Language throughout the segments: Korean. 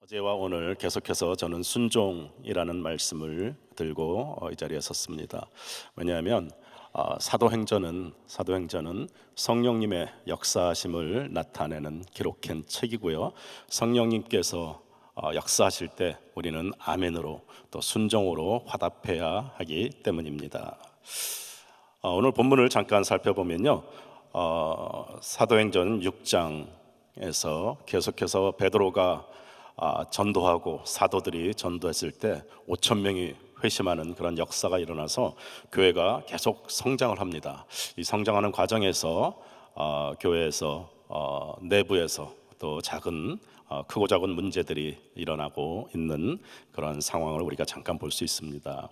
어제와 오늘 계속해서 저는 순종이라는 말씀을 들고 이 자리에 섰습니다. 왜냐하면 사도행전은 성령님의 역사하심을 나타내는 기록한 책이고요. 성령님께서 역사하실 때 우리는 아멘으로 또 순종으로 화답해야 하기 때문입니다. 오늘 본문을 잠깐 살펴보면요, 사도행전 6장에서 계속해서 베드로가 전도하고 사도들이 전도했을 때 5천 명이 회심하는 그런 역사가 일어나서 교회가 계속 성장을 합니다. 이 성장하는 과정에서 교회에서 내부에서 또 작은 크고 작은 문제들이 일어나고 있는 그런 상황을 우리가 잠깐 볼 수 있습니다.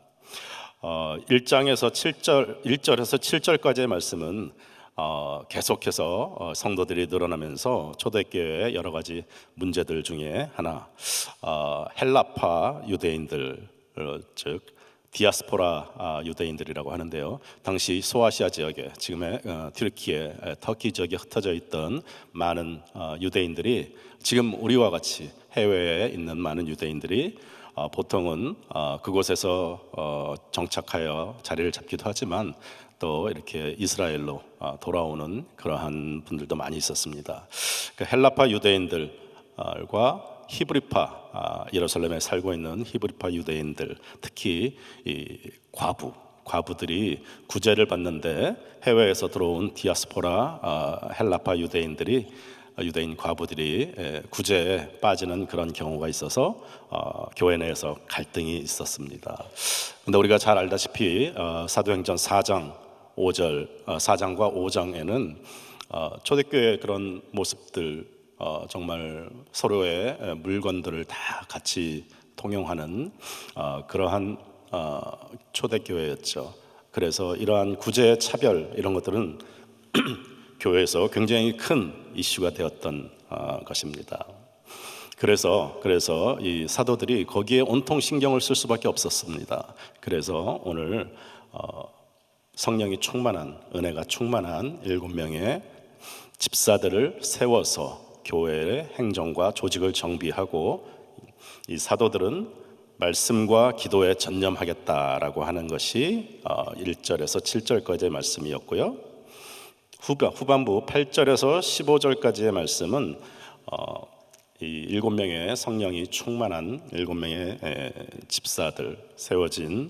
1장에서 7절, 1절에서 7절까지의 말씀은 계속해서 성도들이 늘어나면서 초대교회의 여러 가지 문제들 중에 하나, 헬라파 유대인들, 즉 디아스포라 유대인들이라고 하는데요. 당시 소아시아 지역에, 지금의 튀르키예, 터키 지역에 흩어져 있던 많은 유대인들이, 지금 우리와 같이 해외에 있는 많은 유대인들이 보통은 그곳에서 정착하여 자리를 잡기도 하지만 또 이렇게 이스라엘로 돌아오는 그러한 분들도 많이 있었습니다. 그 헬라파 유대인들과 히브리파, 예루살렘에 살고 있는 히브리파 유대인들, 특히 이 과부들이 구제를 받는데 해외에서 들어온 디아스포라 헬라파 유대인 과부들이 구제에 빠지는 그런 경우가 있어서 교회 내에서 갈등이 있었습니다. 근데 우리가 잘 알다시피 사도행전 4장과 5장에는 초대교회의 그런 모습들, 정말 서로의 물건들을 다 같이 통용하는 그러한 초대교회였죠. 그래서 이러한 구제, 차별 이런 것들은 교회에서 굉장히 큰 이슈가 되었던 것입니다. 그래서 이 사도들이 거기에 온통 신경을 쓸 수밖에 없었습니다. 그래서 오늘 성령이 충만한, 은혜가 충만한 7명의 집사들을 세워서 교회의 행정과 조직을 정비하고, 이 사도들은 말씀과 기도에 전념하겠다라고 하는 것이 1절에서 7절까지의 말씀이었고요. 후반부 8절에서 15절까지의 말씀은 이 7명의 성령이 충만한 7명의 집사들, 세워진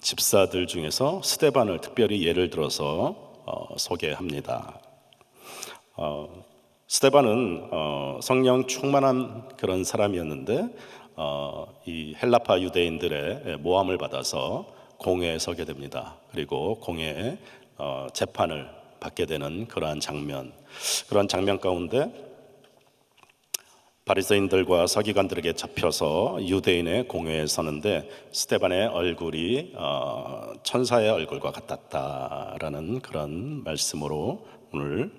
집사들 중에서 스데반을 특별히 예를 들어서 소개합니다. 스데반은 성령 충만한 그런 사람이었는데 이 헬라파 유대인들의 모함을 받아서 공회에 서게 됩니다. 그리고 공회에 재판을 받게 되는 그러한 장면 가운데 바리새인들과 서기관들에게 잡혀서 유대인의 공회에 서는데 스데반의 얼굴이 천사의 얼굴과 같았다라는 그런 말씀으로 오늘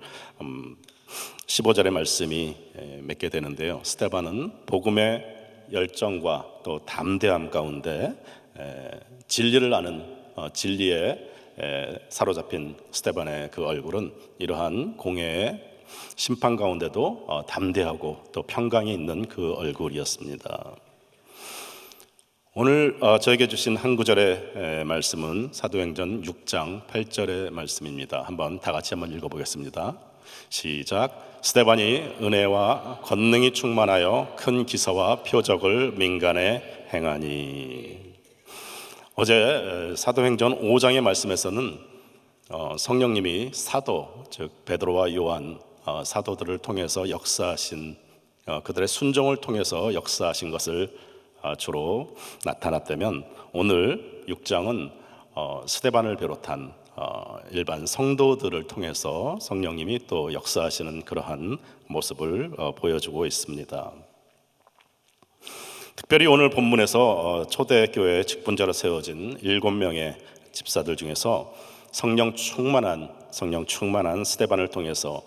15절의 말씀이 맺게 되는데요. 스데반은 복음의 열정과 또 담대함 가운데 진리를 아는, 진리에 사로잡힌 스데반의 그 얼굴은 이러한 공회의 심판 가운데도 담대하고 또 평강이 있는 그 얼굴이었습니다. 오늘 저에게 주신 한 구절의 말씀은 사도행전 6장 8절의 말씀입니다. 다 같이 한번 읽어보겠습니다. 시작. 스데반이 은혜와 권능이 충만하여 큰 기사와 표적을 민간에 행하니. 어제 사도행전 5장의 말씀에서는 성령님이 사도, 즉 베드로와 요한 사도들을 통해서 역사하신, 그들의 순종을 통해서 역사하신 것을 주로 나타났다면, 오늘 6장은 스데반을 비롯한 일반 성도들을 통해서 성령님이 또 역사하시는 그러한 모습을 보여주고 있습니다. 특별히 오늘 본문에서 초대교회의 직분자로 세워진 7명의 집사들 중에서 성령 충만한 스데반을 통해서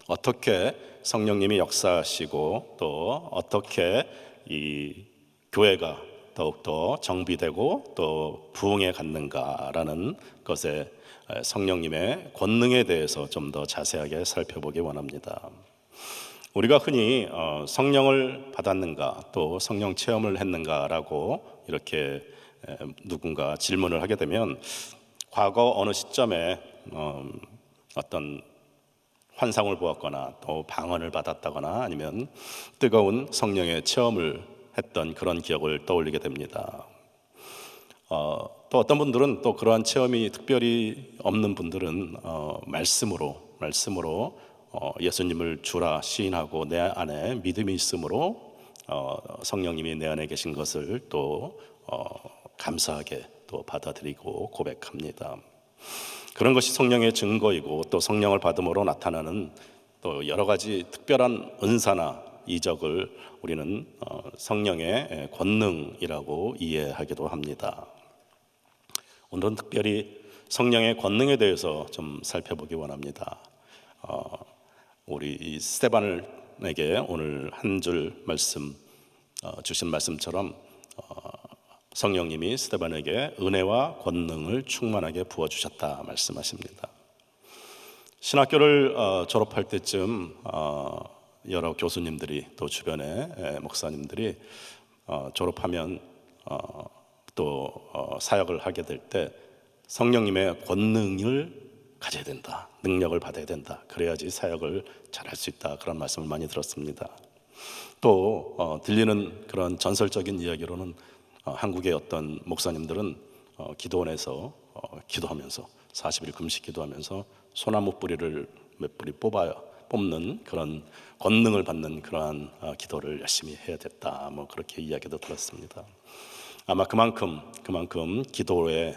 어떻게 성령님이 역사하시고 또 어떻게 이 교회가 더욱더 정비되고 또 부흥해 갔는가라는 것에 성령님의 권능에 대해서 좀 더 자세하게 살펴보기 원합니다. 우리가 흔히 성령을 받았는가 또 성령 체험을 했는가라고 이렇게 누군가 질문을 하게 되면 과거 어느 시점에 어떤 환상을 보았거나 또 방언을 받았다거나 아니면 뜨거운 성령의 체험을 했던 그런 기억을 떠올리게 됩니다. 또 어떤 분들은 또 그러한 체험이 특별히 없는 분들은 말씀으로 예수님을 주라 시인하고 내 안에 믿음이 있으므로 성령님이 내 안에 계신 것을 또 감사하게 또 받아들이고 고백합니다. 그런 것이 성령의 증거이고 또 성령을 받음으로 나타나는 또 여러 가지 특별한 은사나 이적을 우리는 성령의 권능이라고 이해하기도 합니다. 오늘은 특별히 성령의 권능에 대해서 좀 살펴보기 원합니다. 우리 스데반에게 오늘 한 줄 말씀 주신 말씀처럼 성령님이 스데반에게 은혜와 권능을 충만하게 부어주셨다 말씀하십니다. 신학교를 졸업할 때쯤 여러 교수님들이 또 주변의 목사님들이 졸업하면 또 사역을 하게 될 때 성령님의 권능을 가져야 된다, 능력을 받아야 된다, 그래야지 사역을 잘할 수 있다, 그런 말씀을 많이 들었습니다. 또 들리는 그런 전설적인 이야기로는 한국의 어떤 목사님들은 기도원에서 기도하면서 40일 금식 기도하면서 소나무 뿌리를 몇 뿌리 뽑는 그런 권능을 받는 그러한 기도를 열심히 해야 됐다, 뭐 그렇게 이야기도 들었습니다. 아마 그만큼 기도에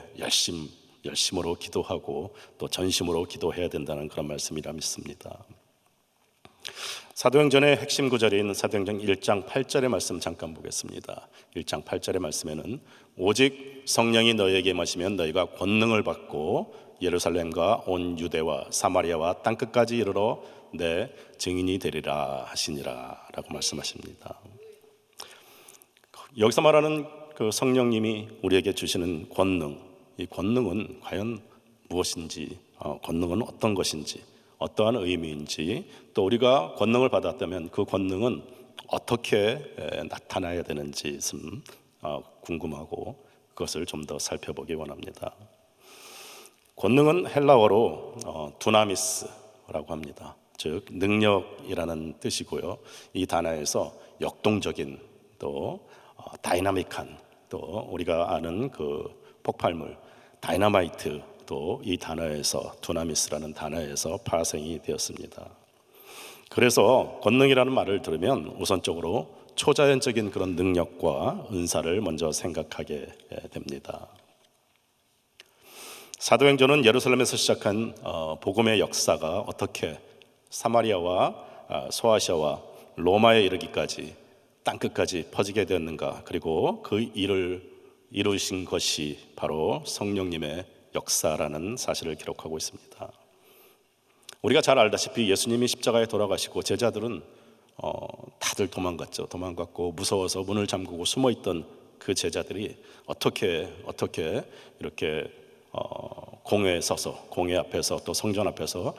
열심으로 기도하고 또 전심으로 기도해야 된다는 그런 말씀이라 믿습니다. 사도행전의 핵심 구절인 사도행전 1장 8절의 말씀 잠깐 보겠습니다. 1장 8절의 말씀에는 오직 성령이 너희에게 임하시면 너희가 권능을 받고 예루살렘과 온 유대와 사마리아와 땅끝까지 이르러 내 증인이 되리라 하시니라 라고 말씀하십니다. 여기서 말하는 그 성령님이 우리에게 주시는 권능, 이 권능은 과연 무엇인지, 권능은 어떤 것인지, 어떠한 의미인지, 또 우리가 권능을 받았다면 그 권능은 어떻게 나타나야 되는지 궁금하고 그것을 좀 더 살펴보기 원합니다. 권능은 헬라어로 두나미스라고 합니다. 즉 능력이라는 뜻이고요. 이 단어에서 역동적인 또 다이나믹한 또 우리가 아는 그 폭발물 다이너마이트 또 이 단어에서 두나미스라는 단어에서 파생이 되었습니다. 그래서 권능이라는 말을 들으면 우선적으로 초자연적인 그런 능력과 은사를 먼저 생각하게 됩니다. 사도행전은 예루살렘에서 시작한 복음의 역사가 어떻게 사마리아와 소아시아와 로마에 이르기까지 땅끝까지 퍼지게 되었는가, 그리고 그 일을 이루신 것이 바로 성령님의 역사라는 사실을 기록하고 있습니다. 우리가 잘 알다시피 예수님이 십자가에 돌아가시고 제자들은 다들 도망갔고 무서워서 문을 잠그고 숨어있던 그 제자들이 어떻게 이렇게 공회에 서서 공회 앞에서 또 성전 앞에서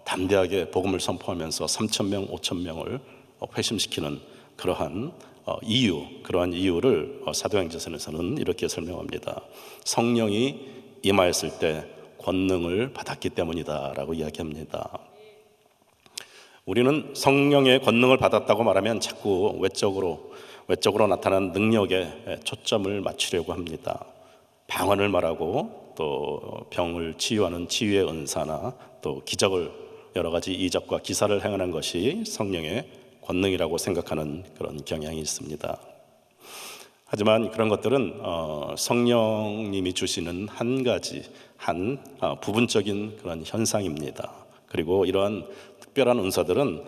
담대하게 복음을 선포하면서 3,000명, 5,000명을 회심시키는 그러한 이유를 사도행전에서는 이렇게 설명합니다. 성령이 임하였을 때 권능을 받았기 때문이다라고 이야기합니다. 우리는 성령의 권능을 받았다고 말하면 자꾸 외적으로 나타난 능력에 초점을 맞추려고 합니다. 방언을 말하고 또 병을 치유하는 치유의 은사나 또 기적을 여러 가지 이적과 기사를 행하는 것이 성령의 권능이라고 생각하는 그런 경향이 있습니다. 하지만 그런 것들은 성령님이 주시는 한 부분적인 그런 현상입니다. 그리고 이러한 특별한 은사들은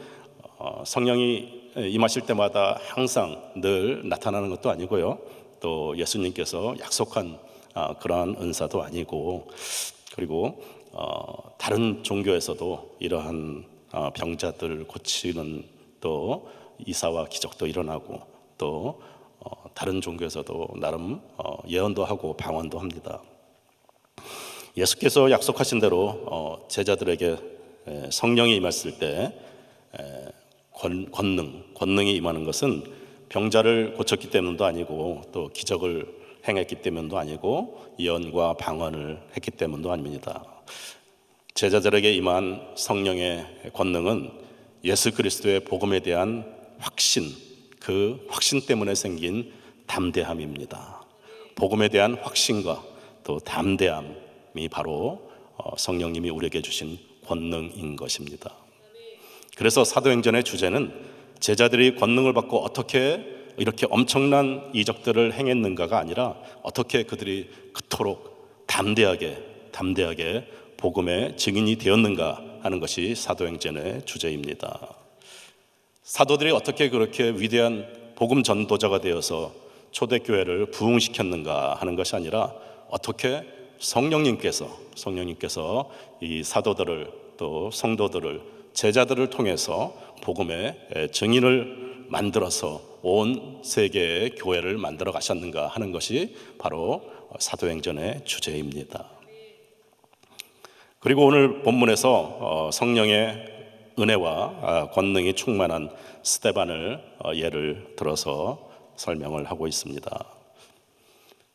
성령이 임하실 때마다 항상 늘 나타나는 것도 아니고요. 또 예수님께서 약속한 그러한 은사도 아니고, 그리고 다른 종교에서도 이러한 병자들 고치는 또 이사와 기적도 일어나고 또 다른 종교에서도 나름 예언도 하고 방언도 합니다. 예수께서 약속하신 대로 제자들에게 성령이 임했을 때 권능이 임하는 것은 병자를 고쳤기 때문도 아니고 또 기적을 행했기 때문도 아니고 예언과 방언을 했기 때문도 아닙니다. 제자들에게 임한 성령의 권능은 예수 그리스도의 복음에 대한 확신, 그 확신 때문에 생긴 담대함입니다. 복음에 대한 확신과 또 담대함이 바로 성령님이 우리에게 주신 권능인 것입니다. 그래서 사도행전의 주제는 제자들이 권능을 받고 어떻게 이렇게 엄청난 이적들을 행했는가가 아니라 어떻게 그들이 그토록 담대하게 복음의 증인이 되었는가 하는 것이 사도행전의 주제입니다. 사도들이 어떻게 그렇게 위대한 복음 전도자가 되어서 초대교회를 부흥시켰는가 하는 것이 아니라 어떻게 성령님께서 이 사도들을 또 성도들을 제자들을 통해서 복음의 증인을 만들어서 온 세계의 교회를 만들어 가셨는가 하는 것이 바로 사도행전의 주제입니다. 그리고 오늘 본문에서 성령의 은혜와 권능이 충만한 스데반을 예를 들어서 설명을 하고 있습니다.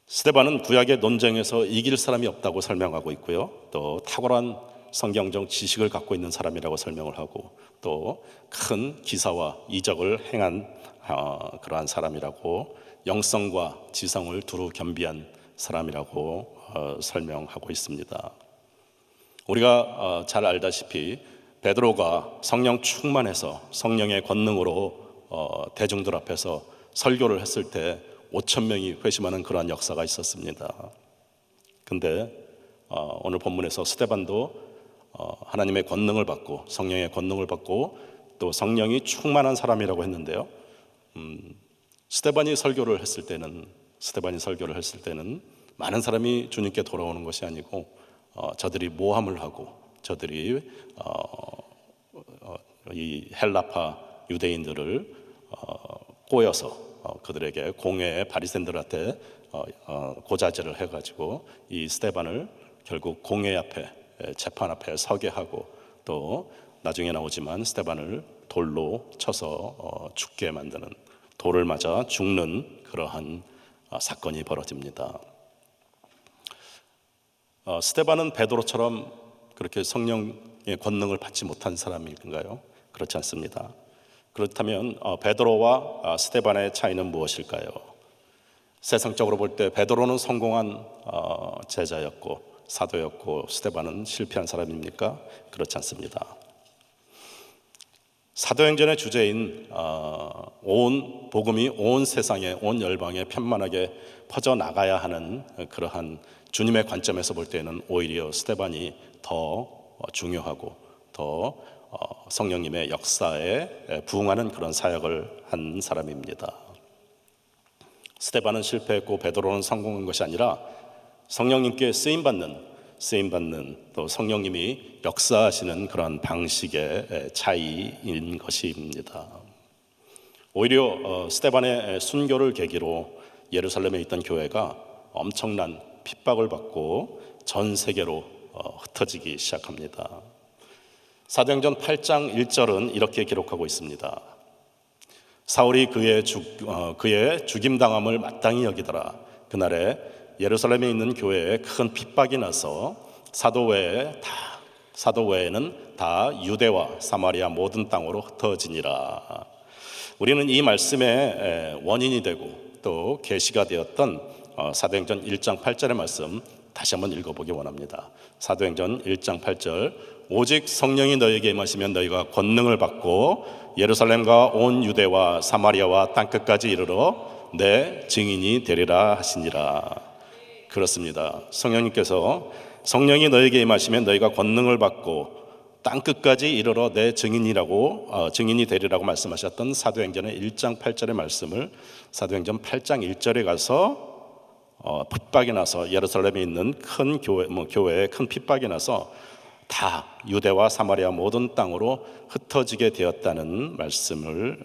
스데반은 구약의 논쟁에서 이길 사람이 없다고 설명하고 있고요, 또 탁월한 성경적 지식을 갖고 있는 사람이라고 설명을 하고 또 큰 기사와 이적을 행한 그러한 사람이라고, 영성과 지성을 두루 겸비한 사람이라고 설명하고 있습니다. 우리가 잘 알다시피 베드로가 성령 충만해서 성령의 권능으로 대중들 앞에서 설교를 했을 때 5천 명이 회심하는 그러한 역사가 있었습니다. 근데 오늘 본문에서 스데반도 하나님의 권능을 받고 성령의 권능을 받고 또 성령이 충만한 사람이라고 했는데요, 스데반이 설교를 했을 때는 많은 사람이 주님께 돌아오는 것이 아니고 저들이 모함을 하고 저들이 이 헬라파 유대인들을 꼬여서 그들에게 공회의 바리새인들한테 고자질을 해가지고 이 스데반을 결국 공회 앞에, 재판 앞에 서게 하고 또 나중에 나오지만 스데반을 돌로 쳐서 죽게 만드는, 돌을 맞아 죽는 그러한 사건이 벌어집니다. 스데반은 베드로처럼 그렇게 성령의 권능을 받지 못한 사람인가요? 그렇지 않습니다. 그렇다면 베드로와 스데반의 차이는 무엇일까요? 세상적으로 볼 때 베드로는 성공한 제자였고 사도였고 스데반은 실패한 사람입니까? 그렇지 않습니다. 사도행전의 주제인 온 복음이 온 세상에, 온 열방에 편만하게 퍼져나가야 하는 그러한 주님의 관점에서 볼 때는 오히려 스데반이 더 중요하고 더 성령님의 역사에 부응하는 그런 사역을 한 사람입니다. 스데반은 실패했고 베드로는 성공한 것이 아니라 성령님께 쓰임받는 또 성령님이 역사하시는 그런 방식의 차이인 것입니다. 오히려 스데반의 순교를 계기로 예루살렘에 있던 교회가 엄청난 핍박을 받고 전 세계로 흩어지기 시작합니다. 사도행전 8장 1절은 이렇게 기록하고 있습니다. 사울이 그의 죽임당함을 마땅히 여기더라. 그날에 예루살렘에 있는 교회에 큰 핍박이 나서 사도 외에는 다 유대와 사마리아 모든 땅으로 흩어지니라. 우리는 이 말씀의 원인이 되고 또 계시가 되었던 사도행전 1장 8절의 말씀 다시 한번 읽어보기 원합니다. 사도행전 1장 8절, 오직 성령이 너희에게 임하시면 너희가 권능을 받고 예루살렘과 온 유대와 사마리아와 땅끝까지 이르러 내 증인이 되리라 하시니라. 그렇습니다. 성령이 너희에게 임하시면 너희가 권능을 받고 땅끝까지 이르러 내 증인이 되리라고 말씀하셨던 사도행전의 1장 8절의 말씀을 사도행전 8장 1절에 가서 핍박이 나서 예루살렘에 있는 큰 교회에 큰 핍박이 나서 다 유대와 사마리아 모든 땅으로 흩어지게 되었다는 말씀을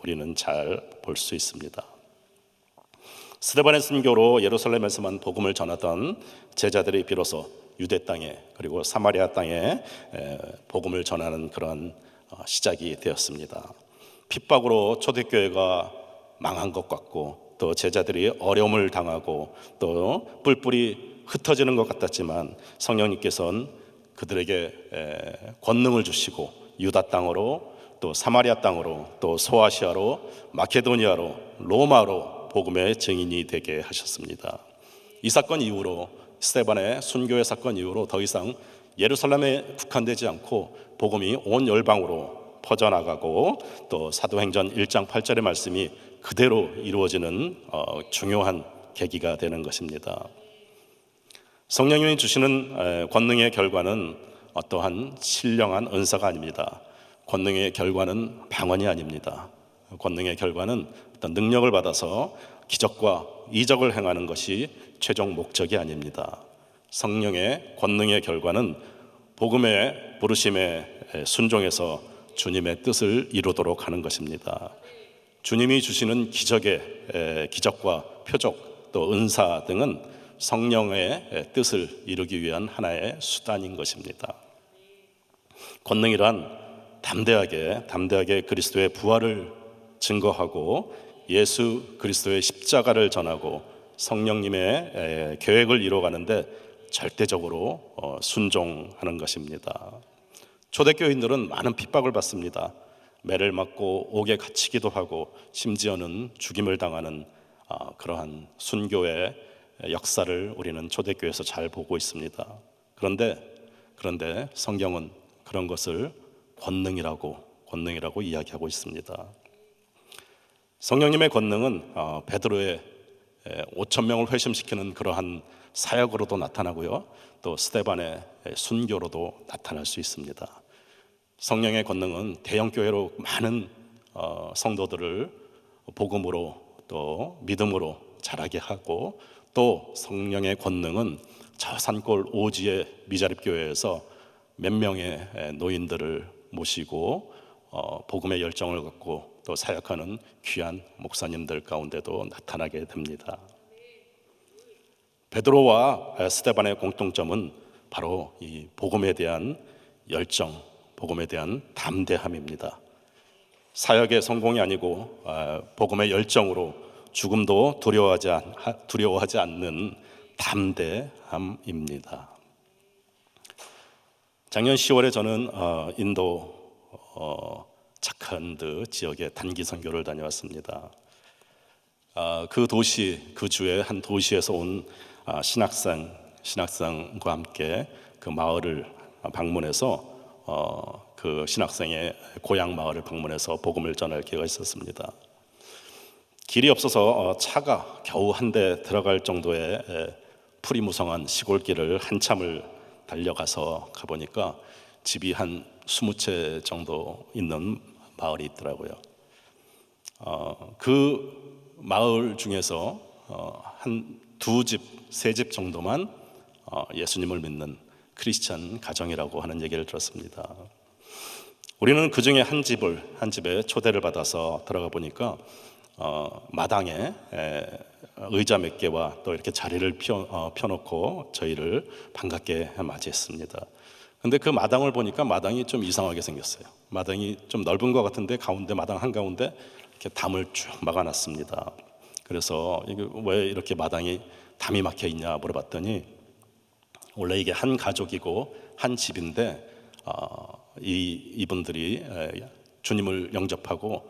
우리는 잘 볼 수 있습니다. 스데반의 순교로 예루살렘에서만 복음을 전하던 제자들이 비로소 유대 땅에 그리고 사마리아 땅에 복음을 전하는 그런 시작이 되었습니다. 핍박으로 초대교회가 망한 것 같고 또 제자들이 어려움을 당하고 또 뿔뿔이 흩어지는 것 같았지만 성령님께서는 그들에게 권능을 주시고 유다 땅으로 또 사마리아 땅으로 또 소아시아로 마케도니아로 로마로 복음의 증인이 되게 하셨습니다. 이 사건 이후로 스데반의 순교의 사건 이후로 더 이상 예루살렘에 국한되지 않고 복음이 온 열방으로 퍼져나가고 또 사도행전 1장 8절의 말씀이 그대로 이루어지는 중요한 계기가 되는 것입니다. 성령님이 주시는 권능의 결과는 어떠한 신령한 은사가 아닙니다. 권능의 결과는 방언이 아닙니다. 권능의 결과는 어떤 능력을 받아서 기적과 이적을 행하는 것이 최종 목적이 아닙니다. 성령의 권능의 결과는 복음의 부르심에 순종해서 주님의 뜻을 이루도록 하는 것입니다. 주님이 주시는 기적과 표적 또 은사 등은 성령의 뜻을 이루기 위한 하나의 수단인 것입니다. 권능이란 담대하게 그리스도의 부활을 증거하고 예수 그리스도의 십자가를 전하고 성령님의 계획을 이루어가는데 절대적으로 순종하는 것입니다. 초대교인들은 많은 핍박을 받습니다. 매를 맞고 옥에 갇히기도 하고 심지어는 죽임을 당하는 그러한 순교의 역사를 우리는 초대교회에서 잘 보고 있습니다. 그런데 성경은 그런 것을 권능이라고 이야기하고 있습니다. 성령님의 권능은 베드로의 5천 명을 회심시키는 그러한 사역으로도 나타나고요, 또 스데반의 순교로도 나타날 수 있습니다. 성령의 권능은 대형교회로 많은 성도들을 복음으로 또 믿음으로 자라게 하고, 또 성령의 권능은 저 산골 오지의 미자립교회에서 몇 명의 노인들을 모시고 복음의 열정을 갖고 또 사역하는 귀한 목사님들 가운데도 나타나게 됩니다. 베드로와 스데반의 공통점은 바로 이 복음에 대한 열정, 복음에 대한 담대함입니다. 사역의 성공이 아니고 복음의 열정으로 죽음도 두려워하지 않는 담대함입니다. 작년 10월에 저는 인도 자칸드 지역에 단기 선교를 다녀왔습니다. 그 주의 한 도시에서 온 신학생과 함께 그 마을을 방문해서 그 신학생의 고향 마을을 방문해서 복음을 전할 기회가 있었습니다. 길이 없어서 차가 겨우 한 대 들어갈 정도의 풀이 무성한 시골길을 한참을 달려가서 가보니까 집이 한 20채 정도 있는 마을이 있더라고요. 그 마을 중에서 한 2집, 3집 정도만 예수님을 믿는 크리스찬 가정이라고 하는 얘기를 들었습니다. 우리는 그 중에 한 집에 초대를 받아서 들어가 보니까 마당에 의자 몇 개와 또 이렇게 자리를 펴놓고 저희를 반갑게 맞이했습니다. 근데 그 마당을 보니까 마당이 좀 이상하게 생겼어요. 마당이 좀 넓은 것 같은데 마당 한가운데 이렇게 담을 쭉 막아놨습니다. 그래서 이게 왜 이렇게 마당이 담이 막혀 있냐 물어봤더니, 원래 이게 한 가족이고 한 집인데 이분들이 주님을 영접하고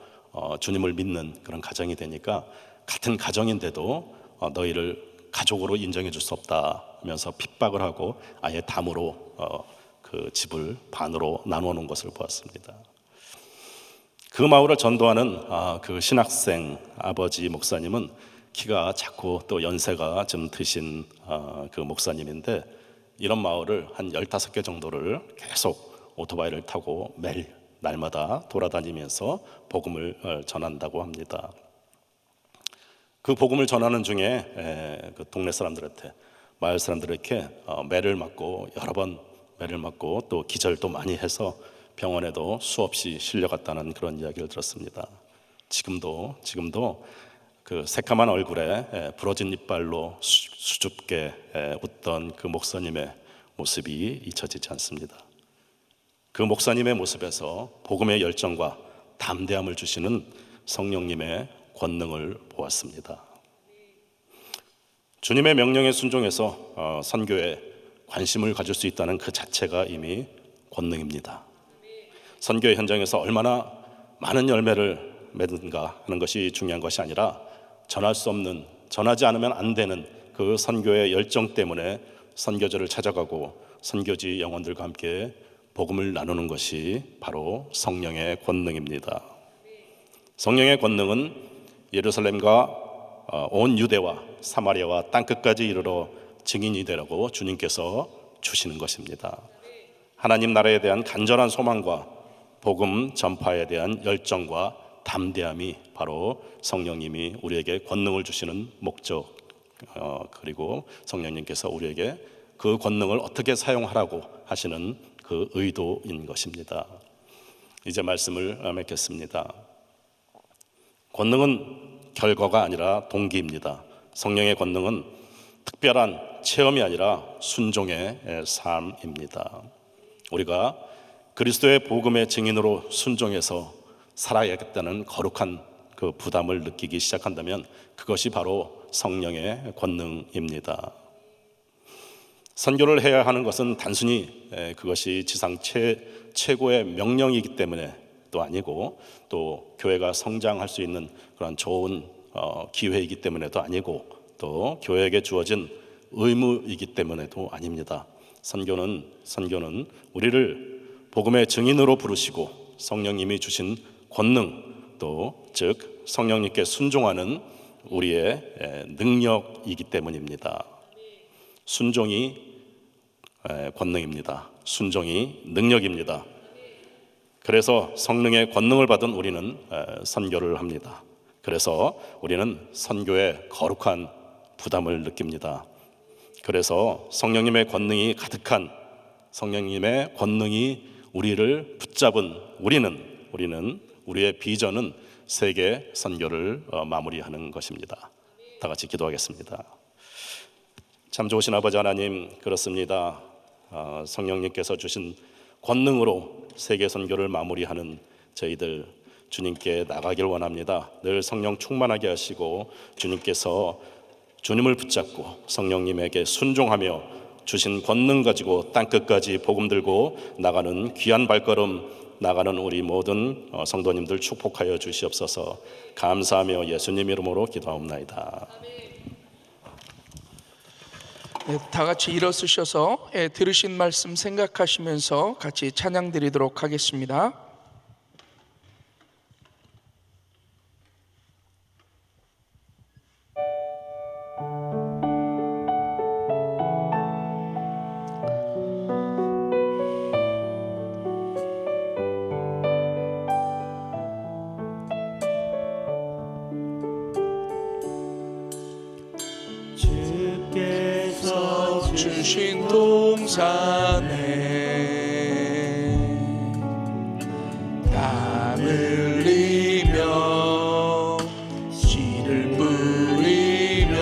주님을 믿는 그런 가정이 되니까 같은 가정인데도 너희를 가족으로 인정해 줄 수 없다 하면서 핍박을 하고 아예 담으로 그 집을 반으로 나누어 놓은 것을 보았습니다. 그 마을을 전도하는 그 신학생 아버지 목사님은 키가 작고 또 연세가 좀 드신 그 목사님인데, 이런 마을을 한 15개 정도를 계속 오토바이를 타고 매일 날마다 돌아다니면서 복음을 전한다고 합니다. 그 복음을 전하는 중에 그 동네 사람들한테, 마을 사람들에게 매를 맞고 여러 번 매를 맞고 또 기절도 많이 해서 병원에도 수없이 실려갔다는 그런 이야기를 들었습니다. 지금도 그 새까만 얼굴에 부러진 이빨로 수줍게 웃던 그 목사님의 모습이 잊혀지지 않습니다. 그 목사님의 모습에서 복음의 열정과 담대함을 주시는 성령님의 권능을 보았습니다. 주님의 명령에 순종해서 선교에 관심을 가질 수 있다는 그 자체가 이미 권능입니다. 선교의 현장에서 얼마나 많은 열매를 맺는가 하는 것이 중요한 것이 아니라 전할 수 없는, 전하지 않으면 안 되는 그 선교의 열정 때문에 선교지를 찾아가고 선교지 영혼들과 함께 복음을 나누는 것이 바로 성령의 권능입니다. 성령의 권능은 예루살렘과 온 유대와 사마리아와 땅끝까지 이르러 증인이 되라고 주님께서 주시는 것입니다. 하나님 나라에 대한 간절한 소망과 복음 전파에 대한 열정과 담대함이 바로 성령님이 우리에게 권능을 주시는 목적, 그리고 성령님께서 우리에게 그 권능을 어떻게 사용하라고 하시는 그 의도인 것입니다. 이제 말씀을 맺겠습니다. 권능은 결과가 아니라 동기입니다. 성령의 권능은 특별한 체험이 아니라 순종의 삶입니다. 우리가 그리스도의 복음의 증인으로 순종해서 살아야겠다는 거룩한 그 부담을 느끼기 시작한다면 그것이 바로 성령의 권능입니다. 선교를 해야 하는 것은 단순히 그것이 지상 최고의 명령이기 때문에 또 아니고, 또 교회가 성장할 수 있는 그런 좋은 기회이기 때문에도 아니고, 또 교회에게 주어진 의무이기 때문에도 아닙니다. 선교는 우리를 복음의 증인으로 부르시고 성령님이 주신 권능, 또 즉 성령님께 순종하는 우리의 능력이기 때문입니다. 순종이 권능입니다. 순종이 능력입니다. 그래서 성령의 권능을 받은 우리는 선교를 합니다. 그래서 우리는 선교에 거룩한 부담을 느낍니다. 그래서 성령님의 권능이 가득한, 성령님의 권능이 우리를 붙잡은 우리의 비전은 세계 선교를 마무리하는 것입니다. 다 같이 기도하겠습니다. 참 좋으신 아버지 하나님, 그렇습니다. 성령님께서 주신 권능으로 세계 선교를 마무리하는 저희들 주님께 나가길 원합니다. 늘 성령 충만하게 하시고 주님께서 주님을 붙잡고 성령님에게 순종하며 주신 권능 가지고 땅끝까지 복음 들고 나가는 귀한 발걸음, 나가는 우리 모든 성도님들 축복하여 주시옵소서. 감사하며 예수님 이름으로 기도하옵나이다. 네, 다 같이 일어서셔서 들으신 말씀 생각하시면서 같이 찬양 드리도록 하겠습니다. 주신 동산에 땀 흘리며 씨를 뿌리며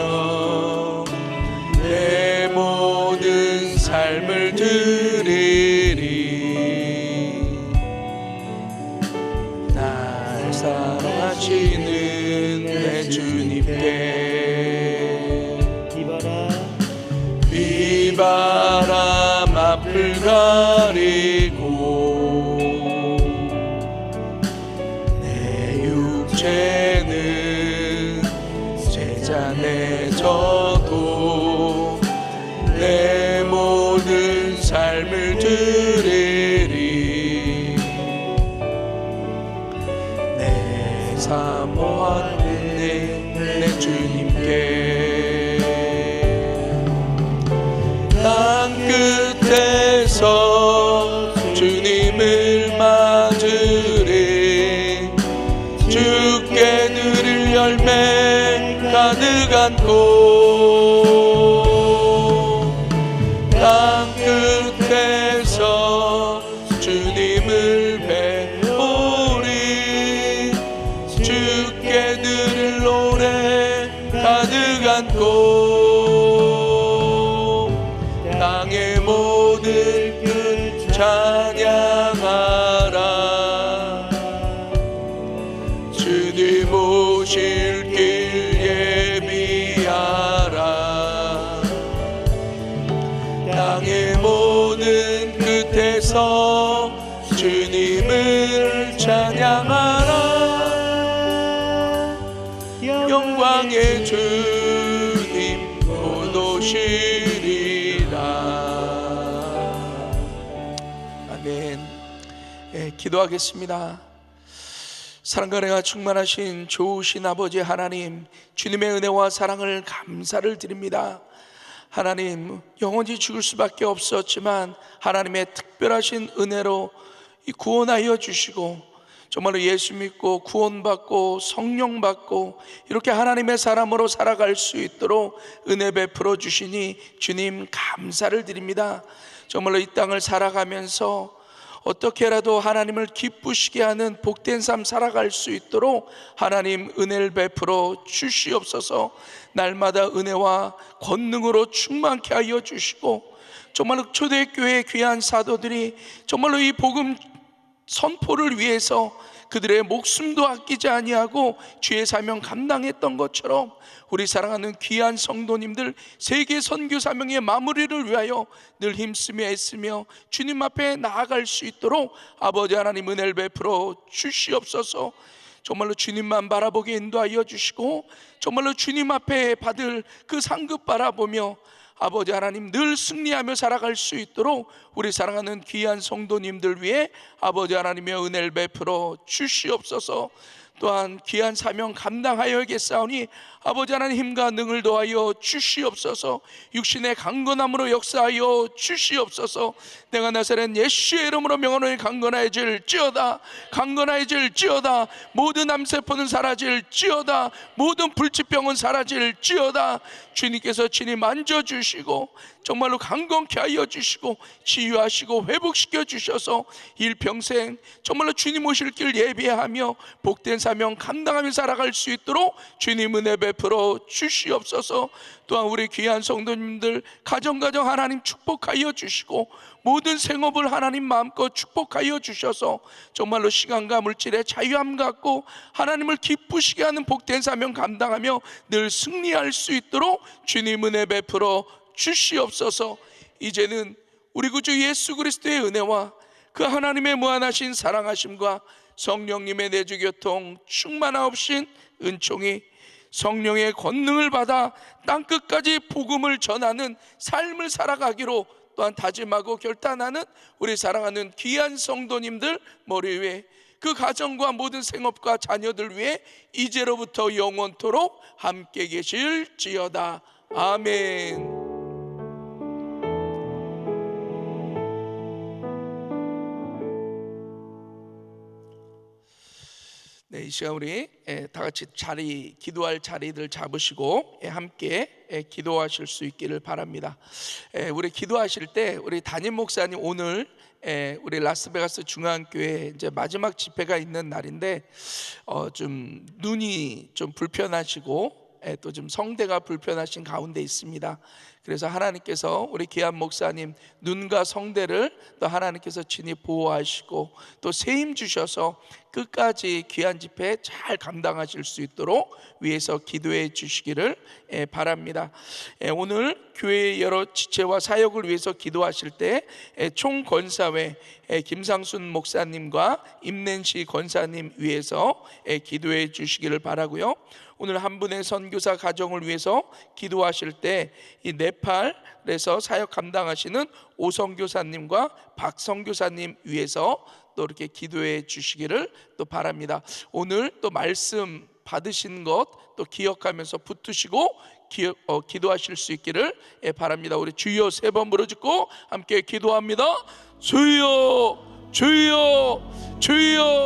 내 모든 삶을 드리리. 날 사랑하시는 내 주님께 비바람 앞을 가리고 내 육체는 제잔해져도 내 모든 삶을 드리리. 내 사모하는 내 주님께 땅 끝에서 주님을 맞으리. 주께 드릴 열매 가득한 꽃. 땅 끝에서 주님을 배우리. 주께 드릴 노래 가득한 꽃. 땅의 모든 끝 찬양하리. 왕의 주님 곧 오시리라. 아멘. 기도하겠습니다. 사랑과 은혜가 충만하신 좋으신 아버지 하나님, 주님의 은혜와 사랑을 감사를 드립니다. 하나님, 영원히 죽을 수밖에 없었지만 하나님의 특별하신 은혜로 구원하여 주시고, 정말로 예수 믿고 구원받고 성령 받고 이렇게 하나님의 사람으로 살아갈 수 있도록 은혜 베풀어 주시니 주님 감사를 드립니다. 정말로 이 땅을 살아가면서 어떻게라도 하나님을 기쁘시게 하는 복된 삶 살아갈 수 있도록 하나님 은혜를 베풀어 주시옵소서. 날마다 은혜와 권능으로 충만케 하여 주시고, 정말로 초대교회의 귀한 사도들이 정말로 이 복음 선포를 위해서 그들의 목숨도 아끼지 아니하고 주의 사명 감당했던 것처럼 우리 사랑하는 귀한 성도님들 세계 선교 사명의 마무리를 위하여 늘 힘쓰며 애쓰며 주님 앞에 나아갈 수 있도록 아버지 하나님 은혜를 베풀어 주시옵소서. 정말로 주님만 바라보게 인도하여 주시고, 정말로 주님 앞에 받을 그 상급 바라보며 아버지 하나님 늘 승리하며 살아갈 수 있도록 우리 사랑하는 귀한 성도님들 위해 아버지 하나님의 은혜를 베풀어 주시옵소서. 또한 귀한 사명 감당하여야겠사오니 아버지 하나님 힘과 능을 더하여 주시옵소서. 육신의 강건함으로 역사하여 주시옵소서. 내가 나사렛 예수의 이름으로 명하노니 강건하여질지어다, 강건하여질지어다. 모든 암세포는 사라질지어다, 모든 불치병은 사라질지어다. 주님께서 친히 만져주시고 정말로 강건케 하여 주시고 치유하시고 회복시켜 주셔서 일평생 정말로 주님 오실 길 예비하며 복된 사명 감당하며 살아갈 수 있도록 주님 은혜 베풀어 주시옵소서. 또한 우리 귀한 성도님들 가정 하나님 축복하여 주시고 모든 생업을 하나님 마음껏 축복하여 주셔서 정말로 시간과 물질의 자유함 갖고 하나님을 기쁘시게 하는 복된 사명 감당하며 늘 승리할 수 있도록 주님 은혜 베풀어 주시옵소서. 이제는 우리 구주 예수 그리스도의 은혜와 그 하나님의 무한하신 사랑하심과 성령님의 내주교통 충만하옵신 은총이 성령의 권능을 받아 땅끝까지 복음을 전하는 삶을 살아가기로 또한 다짐하고 결단하는 우리 사랑하는 귀한 성도님들 머리 위에 그 가정과 모든 생업과 자녀들 위해 이제로부터 영원토록 함께 계실지어다. 아멘. 네, 이 시간 우리 다 같이 기도할 자리들 잡으시고 함께 기도하실 수 있기를 바랍니다. 우리 기도하실 때 우리 담임 목사님 오늘 우리 라스베가스 중앙교회 이제 마지막 집회가 있는 날인데 좀 눈이 좀 불편하시고 또 좀 성대가 불편하신 가운데 있습니다. 그래서 하나님께서 우리 귀한 목사님 눈과 성대를 또 하나님께서 친히 보호하시고 또 세임 주셔서 끝까지 귀한 집회 잘 감당하실 수 있도록 위해서 기도해 주시기를 바랍니다. 오늘 교회의 여러 지체와 사역을 위해서 기도하실 때 총권사회 김상순 목사님과 임낸시 권사님 위해서 기도해 주시기를 바라고요. 오늘 한 분의 선교사 가정을 위해서 기도하실 때 이 네팔에서 사역 감당하시는 오성교사님과 박성교사님 위해서 또 이렇게 기도해 주시기를 또 바랍니다. 오늘 또 말씀 받으신 것 또 기억하면서 붙으시고 기도하실 수 있기를 바랍니다. 우리 주여 3번 부르짖고 함께 기도합니다. 주여 주여 주여.